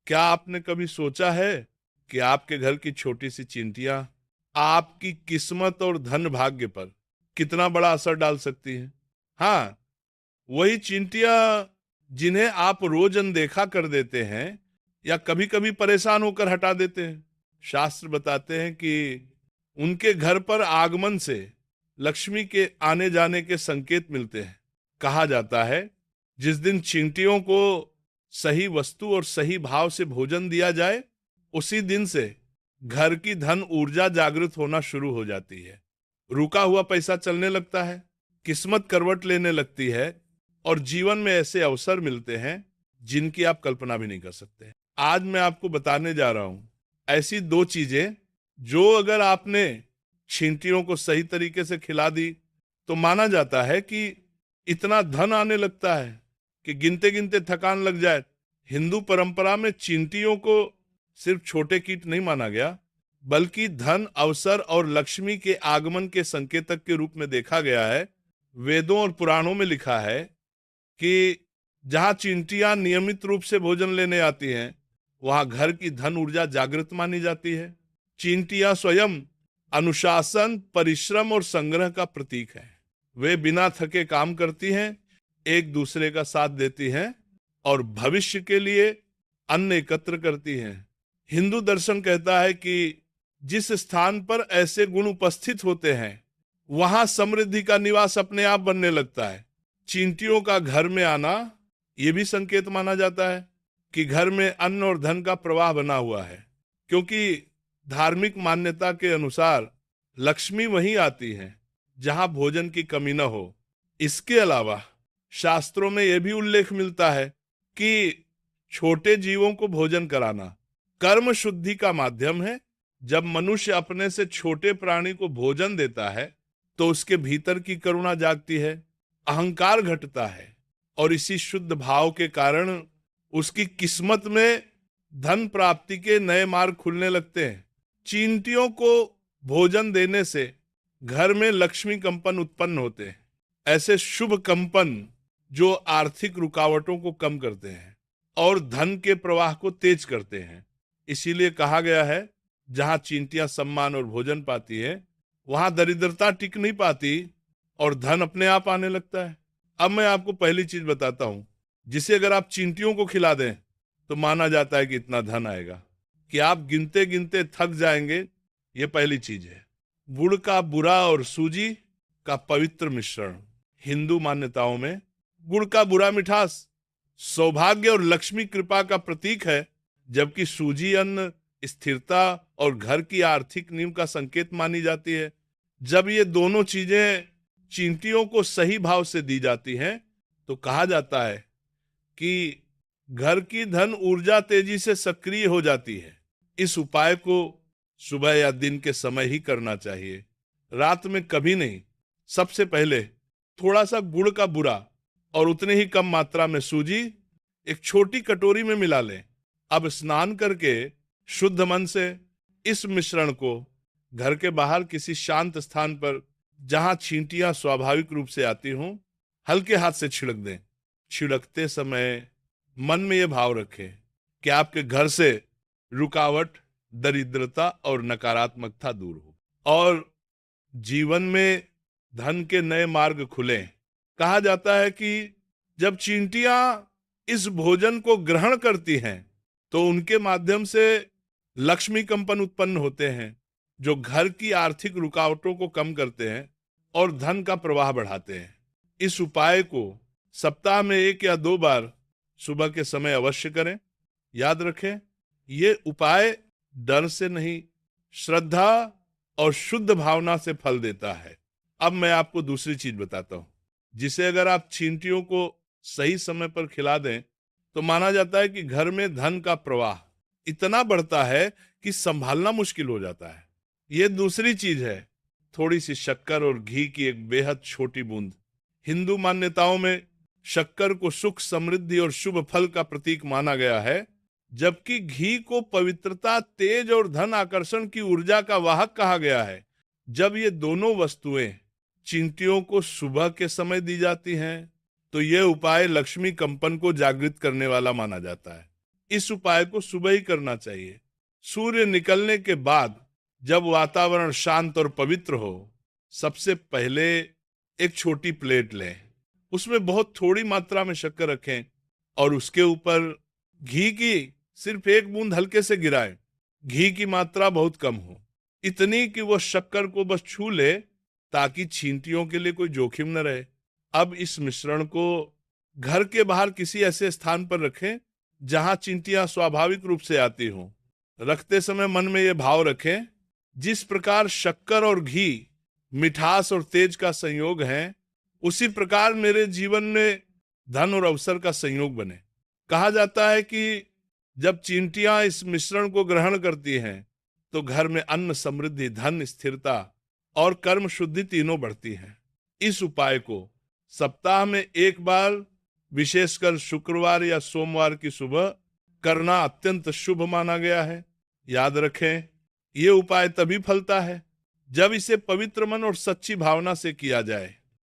क्या आपने कभी सोचा है कि आपके घर की छोटी सी चींटियां आपकी किस्मत और धन भाग्य पर कितना बड़ा असर डाल सकती हैं? हाँ, वही चींटियां जिन्हें आप रोज अनदेखा कर देते हैं या कभी कभी परेशान होकर हटा देते हैं। शास्त्र बताते हैं कि उनके घर पर आगमन से लक्ष्मी के आने जाने के संकेत मिलते हैं। कहा जाता है जिस दिन चींटियों को सही वस्तु और सही भाव से भोजन दिया जाए, उसी दिन से घर की धन ऊर्जा जागृत होना शुरू हो जाती है। रुका हुआ पैसा चलने लगता है, किस्मत करवट लेने लगती है और जीवन में ऐसे अवसर मिलते हैं जिनकी आप कल्पना भी नहीं कर सकते। आज मैं आपको बताने जा रहा हूं ऐसी दो चीजें जो अगर आपने चींटियों को सही तरीके से खिला दी तो माना जाता है कि इतना धन आने लगता है कि गिनते गिनते थकान लग जाए। हिंदू परंपरा में चींटियों को सिर्फ छोटे कीट नहीं माना गया, बल्कि धन, अवसर और लक्ष्मी के आगमन के संकेतक के रूप में देखा गया है। वेदों और पुराणों में लिखा है कि जहां चींटियां नियमित रूप से भोजन लेने आती हैं, वहां घर की धन ऊर्जा जागृत मानी जाती है। चींटियां स्वयं अनुशासन, परिश्रम और संग्रह का प्रतीक है। वे बिना थके काम करती हैं, एक दूसरे का साथ देती हैं और भविष्य के लिए अन्न एकत्र करती हैं। हिंदू दर्शन कहता है कि जिस स्थान पर ऐसे गुण उपस्थित होते हैं, वहां समृद्धि का निवास अपने आप बनने लगता है। चींटियों का घर में आना यह भी संकेत माना जाता है कि घर में अन्न और धन का प्रवाह बना हुआ है, क्योंकि धार्मिक मान्यता के अनुसार लक्ष्मी वहीं आती है जहां भोजन की कमी न हो। इसके अलावा शास्त्रों में यह भी उल्लेख मिलता है कि छोटे जीवों को भोजन कराना कर्म शुद्धि का माध्यम है। जब मनुष्य अपने से छोटे प्राणी को भोजन देता है तो उसके भीतर की करुणा जागती है, अहंकार घटता है और इसी शुद्ध भाव के कारण उसकी किस्मत में धन प्राप्ति के नए मार्ग खुलने लगते हैं। चींटियों को भोजन देने से घर में लक्ष्मी कंपन उत्पन्न होते हैं। ऐसे शुभ कंपन जो आर्थिक रुकावटों को कम करते हैं और धन के प्रवाह को तेज करते हैं। इसीलिए कहा गया है, जहां चींटियां सम्मान और भोजन पाती है, वहां दरिद्रता टिक नहीं पाती और धन अपने आप आने लगता है। अब मैं आपको पहली चीज बताता हूं जिसे अगर आप चींटियों को खिला दें तो माना जाता है कि इतना धन आएगा कि आप गिनते गिनते थक जाएंगे। ये पहली चीज है, गुड़ का बुरा और सूजी का पवित्र मिश्रण। हिंदू मान्यताओं में गुड़ का बुरा मिठास सौभाग्य और लक्ष्मी कृपा का प्रतीक है, जबकि सूजी अन्न स्थिरता और घर की आर्थिक नींव का संकेत मानी जाती है। जब ये दोनों चीजें चींटियों को सही भाव से दी जाती हैं तो कहा जाता है कि घर की धन ऊर्जा तेजी से सक्रिय हो जाती है। इस उपाय को सुबह या दिन के समय ही करना चाहिए, रात में कभी नहीं। सबसे पहले थोड़ा सा गुड़ का बुरा और उतने ही कम मात्रा में सूजी एक छोटी कटोरी में मिला लें। अब स्नान करके शुद्ध मन से इस मिश्रण को घर के बाहर किसी शांत स्थान पर, जहां चींटियां स्वाभाविक रूप से आती हों, हल्के हाथ से छिड़क दें। छिड़कते समय मन में यह भाव रखें कि आपके घर से रुकावट, दरिद्रता और नकारात्मकता दूर हो और जीवन में धन के नए मार्ग खुले। कहा जाता है कि जब चींटियां इस भोजन को ग्रहण करती हैं तो उनके माध्यम से लक्ष्मी कंपन उत्पन्न होते हैं, जो घर की आर्थिक रुकावटों को कम करते हैं और धन का प्रवाह बढ़ाते हैं। इस उपाय को सप्ताह में 1 या 2 बार सुबह के समय अवश्य करें। याद रखें, ये उपाय डर से नहीं, श्रद्धा और शुद्ध भावना से फल देता है। अब मैं आपको दूसरी चीज बताता हूं जिसे अगर आप चींटियों को सही समय पर खिला दें तो माना जाता है कि घर में धन का प्रवाह इतना बढ़ता है कि संभालना मुश्किल हो जाता है। ये दूसरी चीज है, थोड़ी सी शक्कर और घी की एक बेहद छोटी बूंद। हिंदू मान्यताओं में शक्कर को सुख, समृद्धि और शुभ फल का प्रतीक माना गया है, जबकि घी को पवित्रता, तेज और धन आकर्षण की ऊर्जा का वाहक कहा गया है। जब ये दोनों वस्तुएं चींटियों को सुबह के समय दी जाती हैं तो यह उपाय लक्ष्मी कंपन को जागृत करने वाला माना जाता है। इस उपाय को सुबह ही करना चाहिए। सूर्य निकलने के बाद जब वातावरण शांत और पवित्र हो, सबसे पहले एक छोटी प्लेट लें, उसमें बहुत थोड़ी मात्रा में शक्कर रखें और उसके ऊपर घी की सिर्फ एक बूंद हल्के से गिराएं। घी की मात्रा बहुत कम हो, इतनी कि वो शक्कर को बस छू ले, ताकि छींटियों के लिए कोई जोखिम न रहे। अब इस मिश्रण को घर के बाहर किसी ऐसे स्थान पर रखें जहां चींटियां स्वाभाविक रूप से आती हों। रखते समय मन में ये भाव रखें, जिस प्रकार शक्कर और घी मिठास और तेज का संयोग है, उसी प्रकार मेरे जीवन में धन और अवसर का संयोग बने। कहा जाता है कि जब चींटियां इस मिश्रण को ग्रहण करती हैं तो घर में अन्न समृद्धि, धन, स्थिरता और कर्म शुद्धि तीनों बढ़ती हैं। इस उपाय को सप्ताह में एक बार, विशेषकर शुक्रवार या सोमवार की सुबह करना अत्यंत शुभ माना गया है। याद रखें, ये उपाय तभी फलता है जब इसे पवित्र मन और सच्ची भावना से किया जाए।